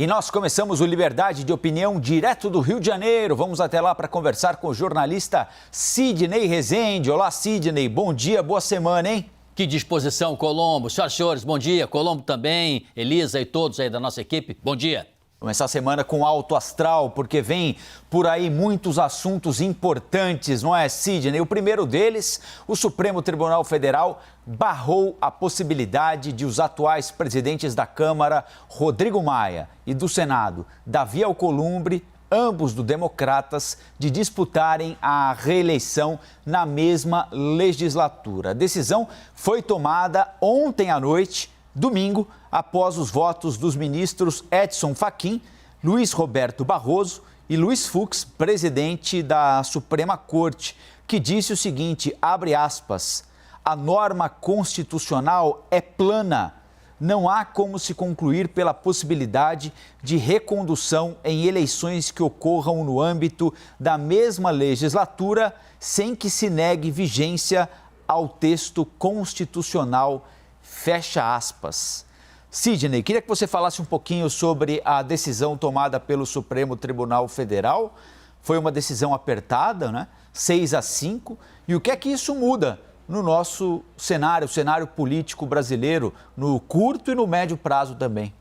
E nós começamos o Liberdade de Opinião direto do Rio de Janeiro. Vamos até lá para conversar com o jornalista Sidney Rezende. Olá, Sidney. Bom dia, boa semana, hein? Que disposição, Colombo. Senhoras e senhores, bom dia. Colombo também, Elisa e todos aí da nossa equipe, bom dia. Começar a semana com alto astral, porque vem por aí muitos assuntos importantes, não é, Sidney? O primeiro deles, o Supremo Tribunal Federal barrou a possibilidade de os atuais presidentes da Câmara, Rodrigo Maia, e do Senado, Davi Alcolumbre, ambos do Democratas, de disputarem a reeleição na mesma legislatura. A decisão foi tomada ontem à noite, domingo, após os votos dos ministros Edson Fachin, Luiz Roberto Barroso e Luiz Fux, presidente da Suprema Corte, que disse o seguinte, abre aspas, a norma constitucional é plana, não há como se concluir pela possibilidade de recondução em eleições que ocorram no âmbito da mesma legislatura sem que se negue vigência ao texto constitucional, fecha aspas. Sidney, queria que você falasse um pouquinho sobre a decisão tomada pelo Supremo Tribunal Federal. Foi uma decisão apertada, né? 6-5. E o que é que isso muda no nosso cenário, o cenário político brasileiro, no curto e no médio prazo também?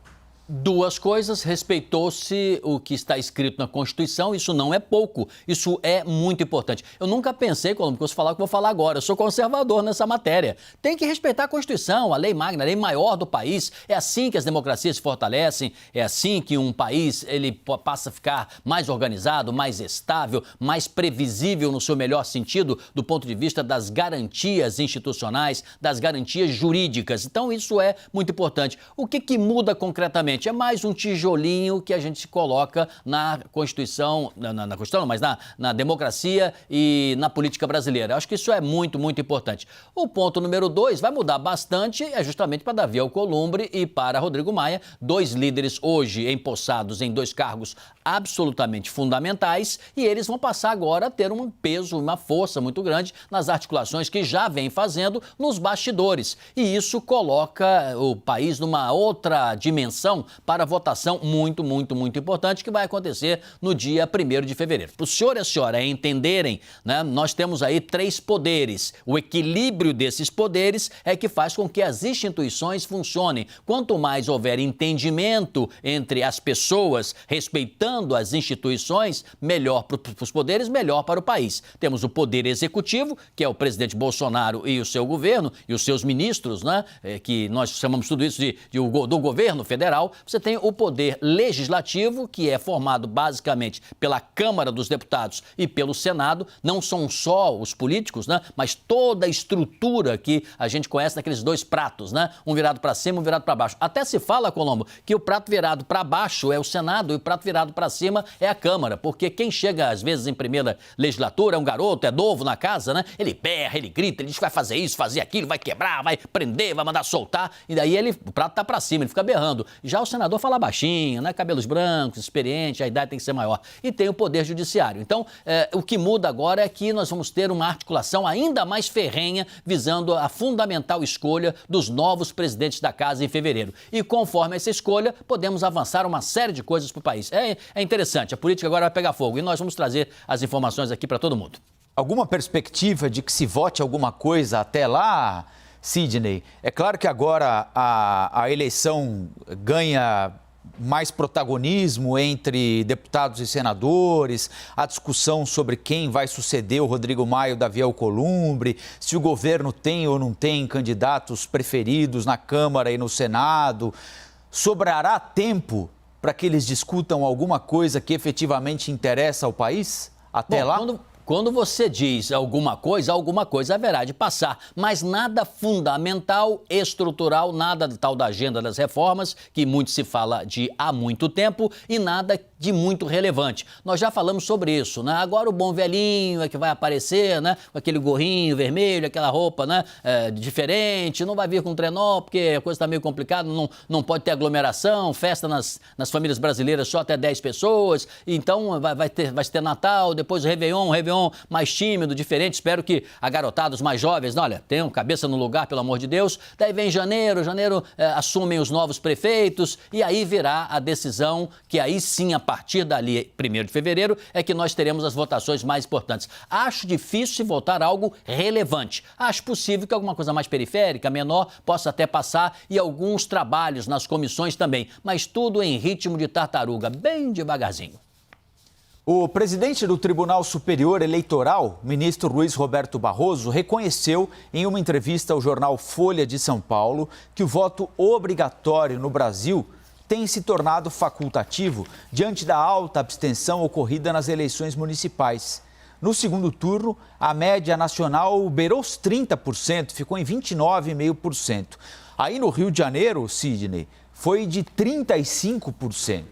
Duas coisas, respeitou-se o que está escrito na Constituição, isso não é pouco, isso é muito importante. Eu nunca pensei, Colombo, que eu falar o que eu vou falar agora, eu sou conservador nessa matéria. Tem que respeitar a Constituição, a lei magna, a lei maior do país, é assim que as democracias se fortalecem, é assim que um país ele passa a ficar mais organizado, mais estável, mais previsível no seu melhor sentido, do ponto de vista das garantias institucionais, das garantias jurídicas. Então isso é muito importante. O que muda concretamente? É mais um tijolinho que a gente se coloca na Constituição, na Constituição, não, mas na democracia e na política brasileira. Acho que isso é muito, muito importante. O ponto número 2 vai mudar bastante, é justamente para Davi Alcolumbre e para Rodrigo Maia, dois líderes hoje empossados em dois cargos absolutamente fundamentais e eles vão passar agora a ter um peso, uma força muito grande nas articulações que já vem fazendo nos bastidores. E isso coloca o país numa outra dimensão para a votação muito, muito, muito importante que vai acontecer no dia 1º de fevereiro. Para o senhor e a senhora entenderem, né, nós temos aí 3 poderes. O equilíbrio desses poderes é que faz com que as instituições funcionem. Quanto mais houver entendimento entre as pessoas, respeitando as instituições, melhor para os poderes, melhor para o país. Temos o poder executivo, que é o presidente Bolsonaro e o seu governo, e os seus ministros, né, que nós chamamos tudo isso do governo federal. Você tem o poder legislativo, que é formado basicamente pela Câmara dos Deputados e pelo Senado. Não são só os políticos, né? Mas toda a estrutura que a gente conhece naqueles 2 pratos, né? Um virado para cima, um virado para baixo. Até se fala, Colombo, que o prato virado para baixo é o Senado e o prato virado para cima é a Câmara, porque quem chega às vezes em primeira legislatura é um garoto, é novo na casa, né? Ele berra, ele grita, ele diz que vai fazer isso, fazer aquilo, vai quebrar, vai prender, vai mandar soltar, e daí o prato tá para cima, ele fica berrando. Já o senador fala baixinho, né? Cabelos brancos, experiente, a idade tem que ser maior. E tem o poder judiciário. Então, o que muda agora é que nós vamos ter uma articulação ainda mais ferrenha visando a fundamental escolha dos novos presidentes da casa em fevereiro. E conforme essa escolha, podemos avançar uma série de coisas para o país. É interessante, a política agora vai pegar fogo e nós vamos trazer as informações aqui para todo mundo. Alguma perspectiva de que se vote alguma coisa até lá, Sidney? É claro que agora a eleição ganha mais protagonismo entre deputados e senadores, a discussão sobre quem vai suceder o Rodrigo Maia e o Davi Alcolumbre, se o governo tem ou não tem candidatos preferidos na Câmara e no Senado. Sobrará tempo para que eles discutam alguma coisa que efetivamente interessa ao país até lá? Quando você diz alguma coisa haverá de passar, mas nada fundamental, estrutural, nada tal da agenda das reformas, que muito se fala de há muito tempo, e nada de muito relevante. Nós já falamos sobre isso, né? Agora o bom velhinho é que vai aparecer, né? Com aquele gorrinho vermelho, aquela roupa, né? Diferente, não vai vir com trenó, porque a coisa está meio complicada, não pode ter aglomeração, festa nas famílias brasileiras só até 10 pessoas, então vai ter Natal, depois o Réveillon Réveillon mais tímido, diferente. Espero que a garotada, os mais jovens, olha, tenham cabeça no lugar, pelo amor de Deus. Daí vem janeiro, assumem os novos prefeitos e aí virá a decisão que aí sim, a partir dali, 1º de fevereiro, é que nós teremos as votações mais importantes. Acho difícil se votar algo relevante. Acho possível que alguma coisa mais periférica, menor, possa até passar e alguns trabalhos nas comissões também, mas tudo em ritmo de tartaruga, bem devagarzinho. O presidente do Tribunal Superior Eleitoral, ministro Luiz Roberto Barroso, reconheceu em uma entrevista ao jornal Folha de São Paulo que o voto obrigatório no Brasil tem se tornado facultativo diante da alta abstenção ocorrida nas eleições municipais. No segundo turno, a média nacional beirou os 30%, ficou em 29,5%. Aí no Rio de Janeiro, Sidney, foi de 35%.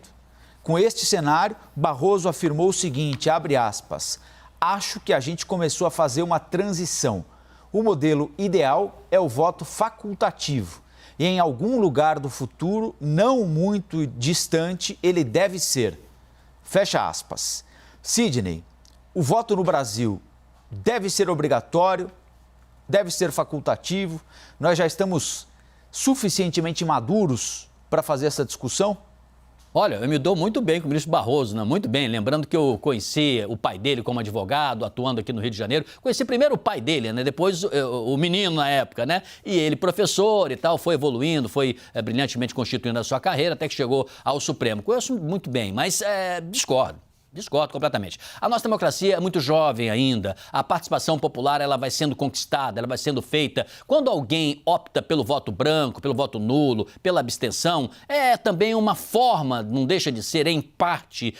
Com este cenário, Barroso afirmou o seguinte, abre aspas, acho que a gente começou a fazer uma transição. O modelo ideal é o voto facultativo. E em algum lugar do futuro, não muito distante, ele deve ser. Fecha aspas. Sidney, o voto no Brasil deve ser obrigatório, deve ser facultativo. Nós já estamos suficientemente maduros para fazer essa discussão? Olha, eu me dou muito bem com o ministro Barroso, né? Muito bem. Lembrando que eu conheci o pai dele como advogado, atuando aqui no Rio de Janeiro. Conheci primeiro o pai dele, né? Depois o menino na época, né? E ele, professor e tal, foi evoluindo, foi brilhantemente constituindo a sua carreira, até que chegou ao Supremo. Conheço muito bem, mas discordo completamente. A nossa democracia é muito jovem ainda. A participação popular ela vai sendo conquistada, ela vai sendo feita. Quando alguém opta pelo voto branco, pelo voto nulo, pela abstenção, é também uma forma, não deixa de ser, em parte,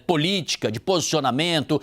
política, de posicionamento.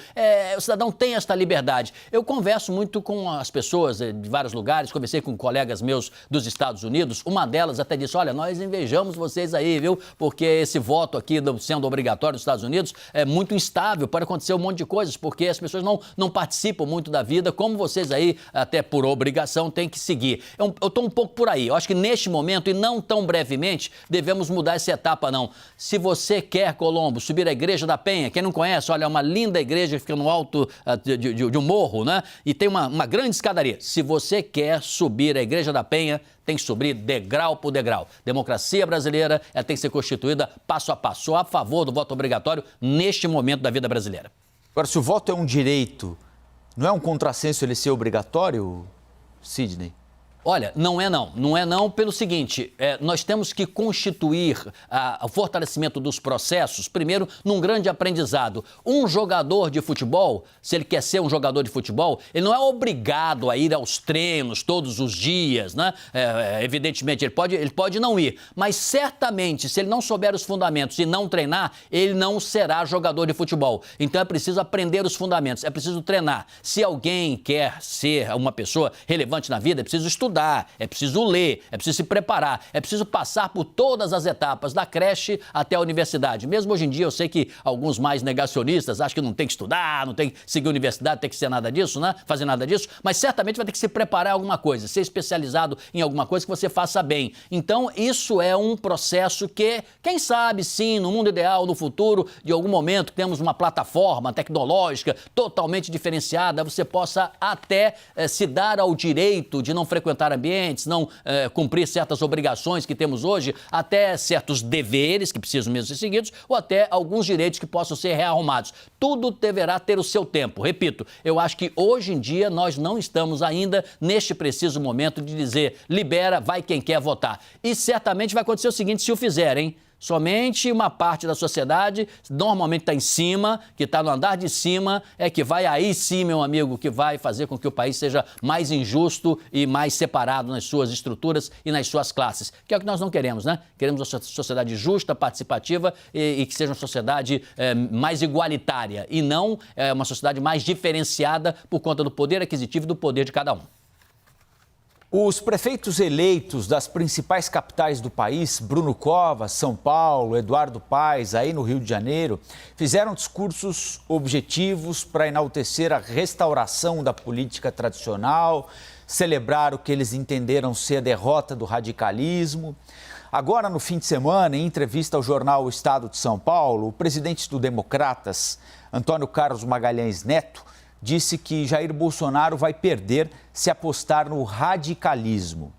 O cidadão tem esta liberdade. Eu converso muito com as pessoas de vários lugares, conversei com colegas meus dos Estados Unidos. Uma delas até disse, olha, nós invejamos vocês aí, viu? Porque esse voto aqui sendo obrigatório nos Estados Unidos é muito instável, pode acontecer um monte de coisas, porque as pessoas não participam muito da vida, como vocês aí, até por obrigação, têm que seguir. Eu estou um pouco por aí. Eu acho que neste momento, e não tão brevemente, devemos mudar essa etapa, não. Se você quer, Colombo, subir a Igreja da Penha, quem não conhece, olha, é uma linda igreja que fica no alto de um morro, né? E tem uma grande escadaria. Se você quer subir a Igreja da Penha, tem que subir degrau por degrau. Democracia brasileira tem que ser constituída passo a passo. Sou a favor do voto obrigatório neste momento da vida brasileira. Agora, se o voto é um direito, não é um contrassenso ele ser obrigatório, Sidney? Olha, não é não. Não é não pelo seguinte, nós temos que constituir o fortalecimento dos processos, primeiro, num grande aprendizado. Um jogador de futebol, se ele quer ser um jogador de futebol, ele não é obrigado a ir aos treinos todos os dias, né? Evidentemente, ele pode não ir, mas certamente, se ele não souber os fundamentos e não treinar, ele não será jogador de futebol. Então é preciso aprender os fundamentos, é preciso treinar. Se alguém quer ser uma pessoa relevante na vida, é preciso estudar. É preciso ler, é preciso se preparar, é preciso passar por todas as etapas, da creche até a universidade. Mesmo hoje em dia, eu sei que alguns mais negacionistas acham que não tem que estudar, não tem que seguir a universidade, tem que ser nada disso, né? Fazer nada disso, mas certamente vai ter que se preparar em alguma coisa, ser especializado em alguma coisa que você faça bem. Então, isso é um processo que, quem sabe, sim, no mundo ideal, no futuro, de algum momento, temos uma plataforma tecnológica totalmente diferenciada, você possa até se dar ao direito de não frequentar ambientes, não cumprir certas obrigações que temos hoje, até certos deveres que precisam mesmo ser seguidos, ou até alguns direitos que possam ser rearrumados. Tudo deverá ter o seu tempo. Repito, eu acho que hoje em dia nós não estamos ainda neste preciso momento de dizer libera, vai quem quer votar. E certamente vai acontecer o seguinte se o fizerem. Somente uma parte da sociedade, normalmente está em cima, que está no andar de cima, é que vai aí sim, meu amigo, que vai fazer com que o país seja mais injusto e mais separado nas suas estruturas e nas suas classes, que é o que nós não queremos, né? Queremos uma sociedade justa, participativa e que seja uma sociedade mais igualitária e não uma sociedade mais diferenciada por conta do poder aquisitivo e do poder de cada um. Os prefeitos eleitos das principais capitais do país, Bruno Covas, São Paulo, Eduardo Paes, aí no Rio de Janeiro, fizeram discursos objetivos para enaltecer a restauração da política tradicional, celebrar o que eles entenderam ser a derrota do radicalismo. Agora, no fim de semana, em entrevista ao jornal O Estado de São Paulo, o presidente do Democratas, Antônio Carlos Magalhães Neto, disse que Jair Bolsonaro vai perder se apostar no radicalismo.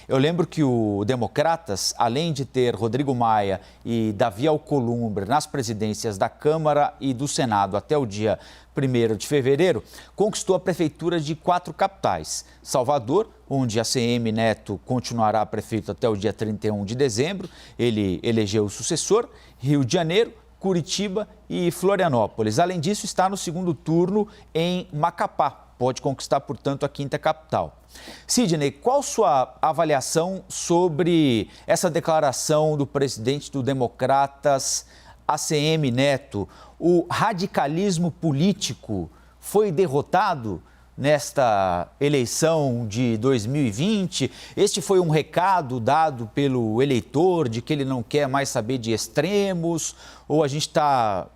Eu lembro que o Democratas, além de ter Rodrigo Maia e Davi Alcolumbre nas presidências da Câmara e do Senado até o dia 1º de fevereiro, conquistou a prefeitura de 4 capitais. Salvador, onde ACM Neto continuará prefeito até o dia 31 de dezembro, ele elegeu o sucessor, Rio de Janeiro, Curitiba e Florianópolis. Além disso, está no segundo turno em Macapá. Pode conquistar, portanto, a 5ª capital. Sidney, qual sua avaliação sobre essa declaração do presidente do Democratas, ACM Neto? O radicalismo político foi derrotado nesta eleição de 2020? Este foi um recado dado pelo eleitor de que ele não quer mais saber de extremos? Ou a gente está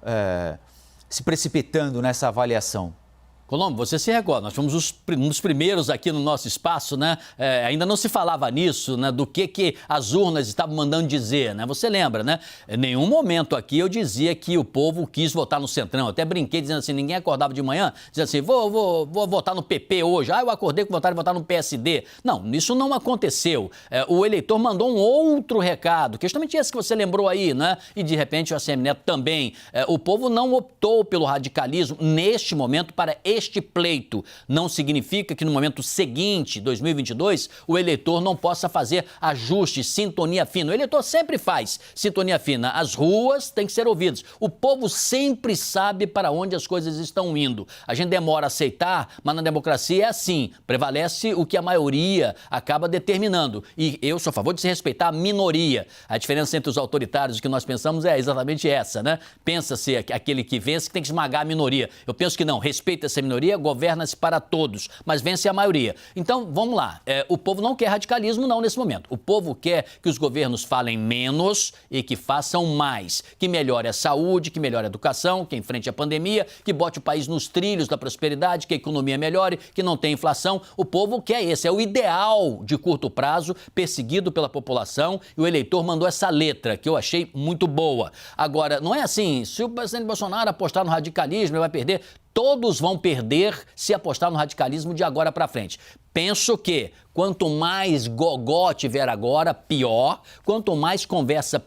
se precipitando nessa avaliação? Colombo, você se recorda, nós fomos um dos primeiros aqui no nosso espaço, né? Ainda não se falava nisso, né? Do que as urnas estavam mandando dizer, né? Você lembra, né? Em nenhum momento aqui eu dizia que o povo quis votar no Centrão. Eu até brinquei dizendo assim, ninguém acordava de manhã, dizendo assim, vou votar no PP hoje. Eu acordei com vontade de votar no PSD. Não, isso não aconteceu. O eleitor mandou um outro recado, que é justamente esse que você lembrou aí, né? E de repente o ACM Neto também. O povo não optou pelo radicalismo neste momento para este pleito. Não significa que no momento seguinte, 2022, o eleitor não possa fazer ajuste, sintonia fina. O eleitor sempre faz sintonia fina. As ruas têm que ser ouvidas. O povo sempre sabe para onde as coisas estão indo. A gente demora a aceitar, mas na democracia é assim. Prevalece o que a maioria acaba determinando. E eu sou a favor de se respeitar a minoria. A diferença entre os autoritários e o que nós pensamos é exatamente essa, né? Pensa-se aquele que vence que tem que esmagar a minoria. Eu penso que não. Respeita essa minoria, governa-se para todos, mas vence a maioria. Então, vamos lá. O povo não quer radicalismo, não, nesse momento. O povo quer que os governos falem menos e que façam mais. Que melhore a saúde, que melhore a educação, que enfrente a pandemia, que bote o país nos trilhos da prosperidade, que a economia melhore, que não tenha inflação. O povo quer esse. É o ideal de curto prazo, perseguido pela população, e o eleitor mandou essa letra, que eu achei muito boa. Agora, não é assim, se o presidente Bolsonaro apostar no radicalismo, ele vai perder. Todos vão perder se apostar no radicalismo de agora para frente. Penso que quanto mais gogó tiver agora, pior. Quanto mais conversa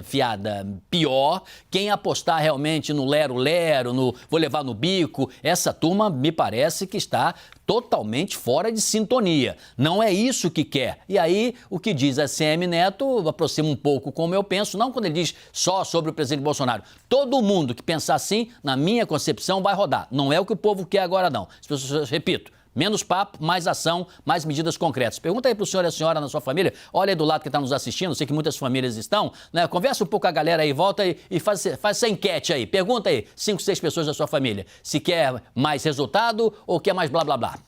fiada, pior. Quem apostar realmente no lero-lero, no vou levar no bico, essa turma me parece que está totalmente fora de sintonia. Não é isso que quer. E aí, o que diz a ACM Neto aproxima um pouco como eu penso, não quando ele diz só sobre o presidente Bolsonaro. Todo mundo que pensar assim, na minha concepção, vai rodar. Não é o que o povo quer agora, não. As pessoas, repito, menos papo, mais ação, mais medidas concretas. Pergunta aí para o senhor e a senhora na sua família, olha aí do lado que está nos assistindo, sei que muitas famílias estão, né? Conversa um pouco com a galera aí, volta aí e faz essa enquete aí. Pergunta aí, 5, 6 pessoas da sua família, se quer mais resultado ou quer mais blá, blá, blá.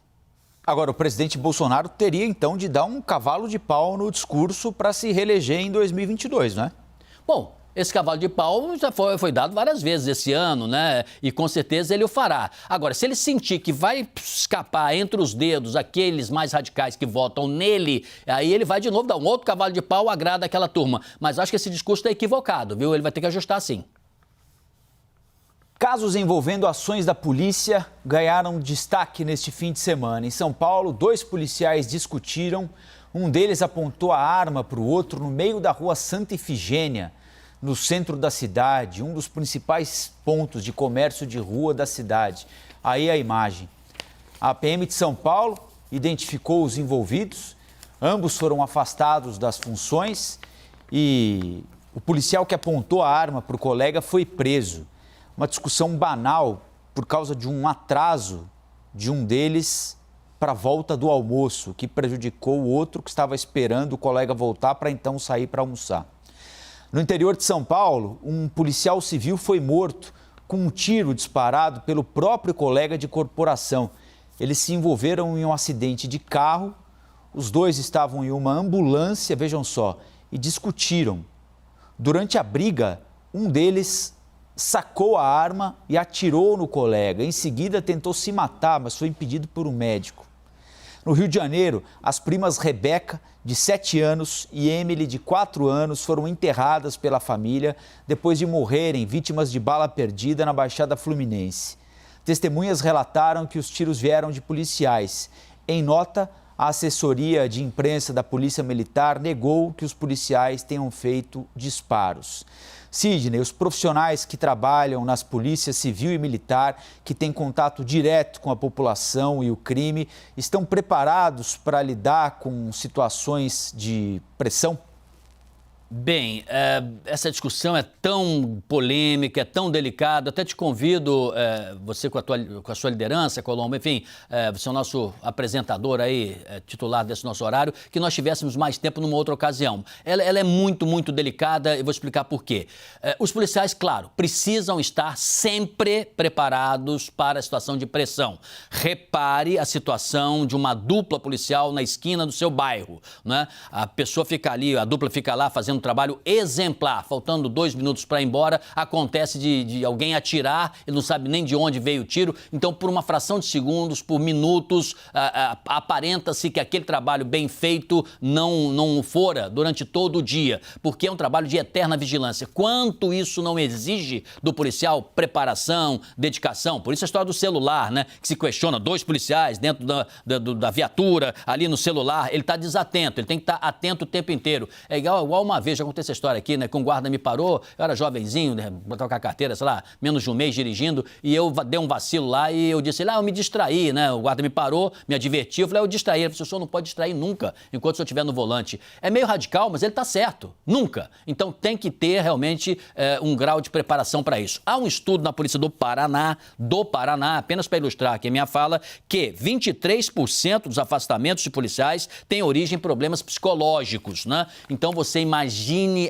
Agora, o presidente Bolsonaro teria, então, de dar um cavalo de pau no discurso para se reeleger em 2022, não é? Bom, esse cavalo de pau já foi dado várias vezes esse ano, né? E com certeza ele o fará. Agora, se ele sentir que vai escapar entre os dedos aqueles mais radicais que votam nele, aí ele vai de novo dar um outro cavalo de pau, agrada aquela turma. Mas acho que esse discurso está equivocado, viu? Ele vai ter que ajustar sim. Casos envolvendo ações da polícia ganharam destaque neste fim de semana. Em São Paulo, 2 policiais discutiram. Um deles apontou a arma para o outro no meio da rua Santa Ifigênia, no centro da cidade, um dos principais pontos de comércio de rua da cidade. Aí a imagem. A PM de São Paulo identificou os envolvidos, ambos foram afastados das funções e o policial que apontou a arma para o colega foi preso. Uma discussão banal por causa de um atraso de um deles para a volta do almoço, que prejudicou o outro que estava esperando o colega voltar para então sair para almoçar. No interior de São Paulo, um policial civil foi morto com um tiro disparado pelo próprio colega de corporação. Eles se envolveram em um acidente de carro, os dois estavam em uma ambulância, vejam só, e discutiram. Durante a briga, um deles sacou a arma e atirou no colega. Em seguida, tentou se matar, mas foi impedido por um médico. No Rio de Janeiro, as primas Rebeca, de 7 anos, e Emily, de 4 anos, foram enterradas pela família depois de morrerem vítimas de bala perdida na Baixada Fluminense. Testemunhas relataram que os tiros vieram de policiais. Em nota, a assessoria de imprensa da Polícia Militar negou que os policiais tenham feito disparos. Sidney, os profissionais que trabalham nas polícias civil e militar, que têm contato direto com a população e o crime, estão preparados para lidar com situações de pressão? Bem, essa discussão é tão polêmica, é tão delicada. Até te convido, você com a sua liderança, Colombo, enfim, você é o nosso apresentador aí, titular desse nosso horário, que nós tivéssemos mais tempo numa outra ocasião. Ela é muito, muito delicada e vou explicar por quê. Os policiais, claro, precisam estar sempre preparados para a situação de pressão. Repare a situação de uma dupla policial na esquina do seu bairro, né? A pessoa fica ali, a dupla fica lá fazendo um trabalho exemplar, faltando 2 minutos para ir embora, acontece de alguém atirar, ele não sabe nem de onde veio o tiro, então por uma fração de segundos, por minutos, aparenta-se que aquele trabalho bem feito não fora durante todo o dia, porque é um trabalho de eterna vigilância. Quanto isso não exige do policial preparação, dedicação, por isso a história do celular, né, que se questiona, 2 policiais dentro da viatura, ali no celular, ele está desatento, ele tem que estar atento o tempo inteiro. É igual uma vez, já contei essa história aqui, né, que um guarda me parou, eu era jovenzinho, né, botava com a carteira, sei lá, menos de um mês dirigindo, e eu dei um vacilo lá e eu disse, eu me distraí, né, o guarda me parou, me advertiu, eu falei, eu distraí, ele falou, o senhor não pode distrair nunca, enquanto o senhor estiver no volante. É meio radical, mas ele está certo, nunca. Então tem que ter realmente um grau de preparação para isso. Há um estudo na Polícia do Paraná, apenas para ilustrar aqui a minha fala, que 23% dos afastamentos de policiais têm origem em problemas psicológicos, né? Então você imagine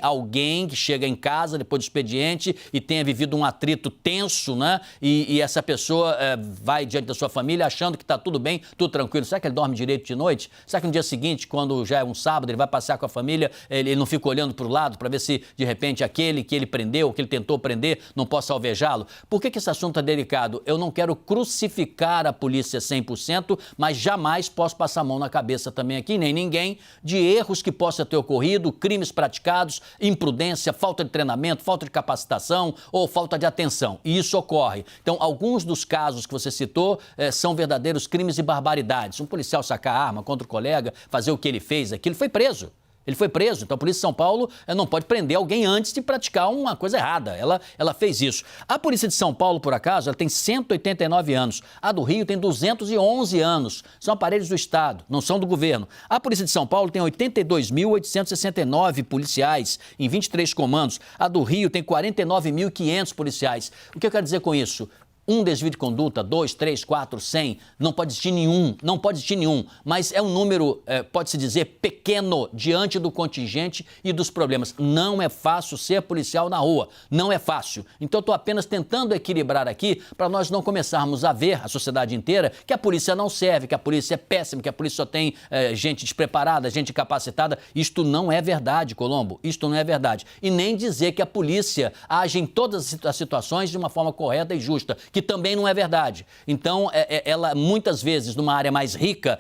alguém que chega em casa depois do expediente e tenha vivido um atrito tenso, né? E essa pessoa vai diante da sua família achando que está tudo bem, tudo tranquilo. Será que ele dorme direito de noite? Será que no dia seguinte, quando já é um sábado, ele vai passear com a família, ele não fica olhando para o lado para ver se, de repente, aquele que ele prendeu, que ele tentou prender, não possa alvejá-lo? Por que esse assunto é delicado? Eu não quero crucificar a polícia 100%, mas jamais posso passar a mão na cabeça também aqui, nem ninguém, de erros que possam ter ocorrido, crimes praticados, imprudência, falta de treinamento, falta de capacitação ou falta de atenção. E isso ocorre. Então, alguns dos casos que você citou são verdadeiros crimes e barbaridades. Um policial sacar a arma contra o colega, fazer o que ele fez aqui, ele foi preso. Ele foi preso, então a Polícia de São Paulo não pode prender alguém antes de praticar uma coisa errada. Ela fez isso. A Polícia de São Paulo, por acaso, ela tem 189 anos. A do Rio tem 211 anos. São aparelhos do Estado, não são do governo. A Polícia de São Paulo tem 82.869 policiais em 23 comandos. A do Rio tem 49.500 policiais. O que eu quero dizer com isso? Um desvio de conduta, 2, 3, 4, 100, não pode existir nenhum, mas é um número, pode-se dizer, pequeno diante do contingente e dos problemas. Não é fácil ser policial na rua, não é fácil. Então, estou apenas tentando equilibrar aqui para nós não começarmos a ver, a sociedade inteira, que a polícia não serve, que a polícia é péssima, que a polícia só tem gente despreparada, gente capacitada. Isto não é verdade, Colombo, isto não é verdade. E nem dizer que a polícia age em todas as situações de uma forma correta e justa, que também não é verdade. Então, ela, muitas vezes, numa área mais rica,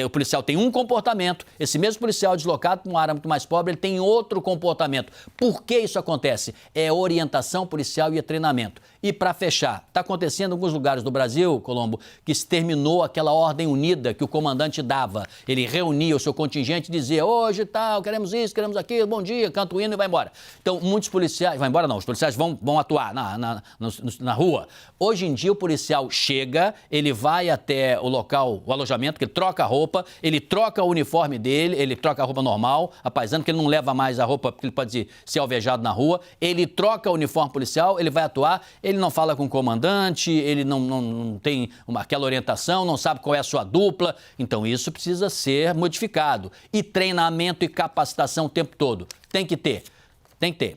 o policial tem um comportamento, esse mesmo policial deslocado para uma área muito mais pobre, ele tem outro comportamento. Por que isso acontece? É orientação policial e é treinamento. E para fechar, está acontecendo em alguns lugares do Brasil, Colombo, que se terminou aquela ordem unida que o comandante dava. Ele reunia o seu contingente e dizia, hoje tal, queremos isso, queremos aquilo, bom dia, canta o hino e vai embora. Então, muitos policiais, vai embora não, os policiais vão atuar na rua. Hoje em dia o policial chega, ele vai até o local, o alojamento, que ele troca a roupa, ele troca o uniforme dele, ele troca a roupa normal, a paisana, que ele não leva mais a roupa, porque ele pode ser alvejado na rua, ele troca o uniforme policial, ele vai atuar, ele não fala com o comandante, ele não tem aquela orientação, não sabe qual é a sua dupla, então isso precisa ser modificado. E treinamento e capacitação o tempo todo, tem que ter.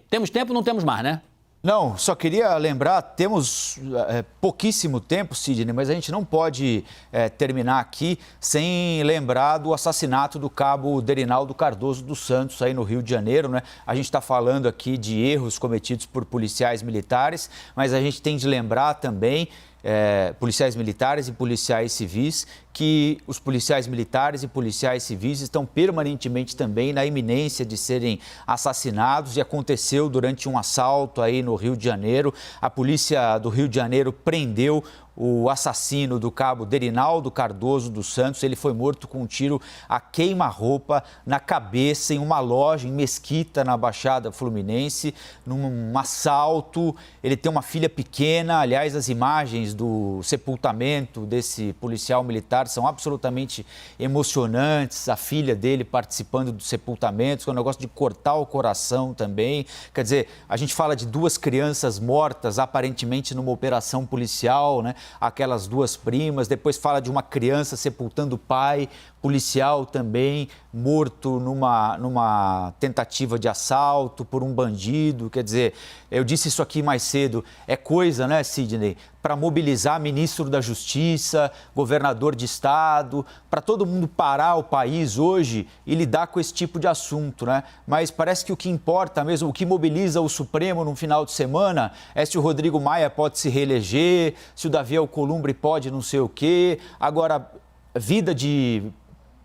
Temos tempo, não temos mais, né? Não, só queria lembrar, temos pouquíssimo tempo, Sidney, mas a gente não pode terminar aqui sem lembrar do assassinato do cabo Derinaldo Cardoso dos Santos, aí no Rio de Janeiro, né? A gente está falando aqui de erros cometidos por policiais militares, mas a gente tem de lembrar também policiais militares e policiais civis, que os policiais militares e policiais civis estão permanentemente também na iminência de serem assassinados, e aconteceu durante um assalto aí no Rio de Janeiro. A polícia do Rio de Janeiro prendeu o assassino do cabo Derinaldo Cardoso dos Santos. Ele foi morto com um tiro a queima-roupa na cabeça em uma loja em Mesquita, na Baixada Fluminense, num assalto. Ele tem uma filha pequena. Aliás, as imagens do sepultamento desse policial militar são absolutamente emocionantes. A filha dele participando do sepultamento, que é um negócio de cortar o coração também. Quer dizer, a gente fala de duas crianças mortas, aparentemente numa operação policial, né? Aquelas duas primas. Depois fala de uma criança sepultando o pai, policial também, morto numa tentativa de assalto por um bandido. Quer dizer, eu disse isso aqui mais cedo, é coisa, né, Sidney, para mobilizar ministro da Justiça, governador de estado, para todo mundo parar o país hoje e lidar com esse tipo de assunto, né? Mas parece que o que importa mesmo, o que mobiliza o Supremo no final de semana é se o Rodrigo Maia pode se reeleger, se o Davi Alcolumbre pode não sei o quê. Agora, vida de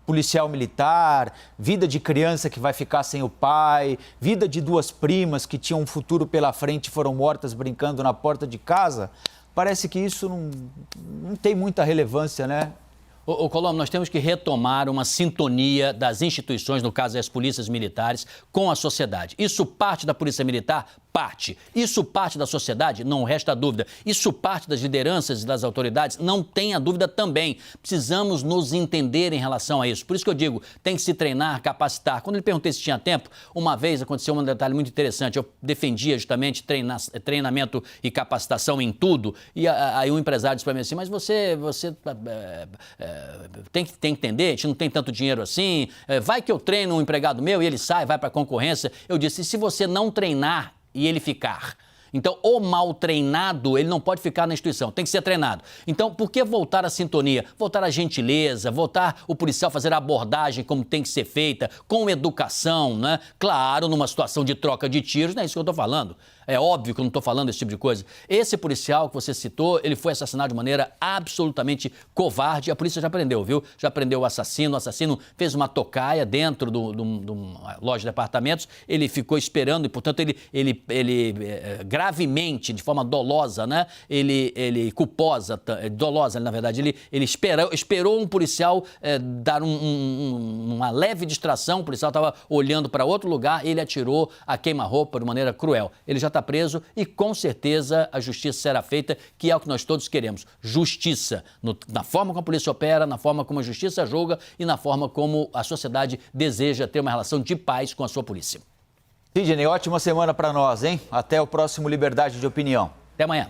policial militar, vida de criança que vai ficar sem o pai, vida de duas primas que tinham um futuro pela frente e foram mortas brincando na porta de casa, parece que isso não tem muita relevância, né? Ô, Colombo, nós temos que retomar uma sintonia das instituições, no caso das polícias militares, com a sociedade. Isso parte da Polícia Militar? Parte. Isso parte da sociedade? Não resta dúvida. Isso parte das lideranças e das autoridades? Não tenha dúvida também. Precisamos nos entender em relação a isso. Por isso que eu digo, tem que se treinar, capacitar. Quando ele perguntei se tinha tempo, uma vez aconteceu um detalhe muito interessante. Eu defendia justamente treinamento e capacitação em tudo. E aí um empresário disse para mim assim, mas você tem que entender, a gente não tem tanto dinheiro assim, vai que eu treino um empregado meu e ele sai, vai para a concorrência. Eu disse, se você não treinar e ele ficar? Então, o mal treinado, ele não pode ficar na instituição, tem que ser treinado. Então, por que voltar à sintonia? Voltar à gentileza, voltar o policial fazer a abordagem como tem que ser feita, com educação, né? Claro, numa situação de troca de tiros, não é isso que eu estou falando. É óbvio que eu não estou falando desse tipo de coisa. Esse policial que você citou, ele foi assassinado de maneira absolutamente covarde. A polícia já prendeu, viu? Já prendeu o assassino. O assassino fez uma tocaia dentro de uma loja de departamentos. Ele ficou esperando e, portanto, ele gravemente, de forma dolosa, né? Dolosa, na verdade. Ele esperou um policial dar uma leve distração. O policial estava olhando para outro lugar e ele atirou a queima-roupa de maneira cruel. Ele já está preso e, com certeza, a justiça será feita, que é o que nós todos queremos. Justiça, na forma como a polícia opera, na forma como a justiça julga e na forma como a sociedade deseja ter uma relação de paz com a sua polícia. Sidney, ótima semana para nós, hein? Até o próximo Liberdade de Opinião. Até amanhã.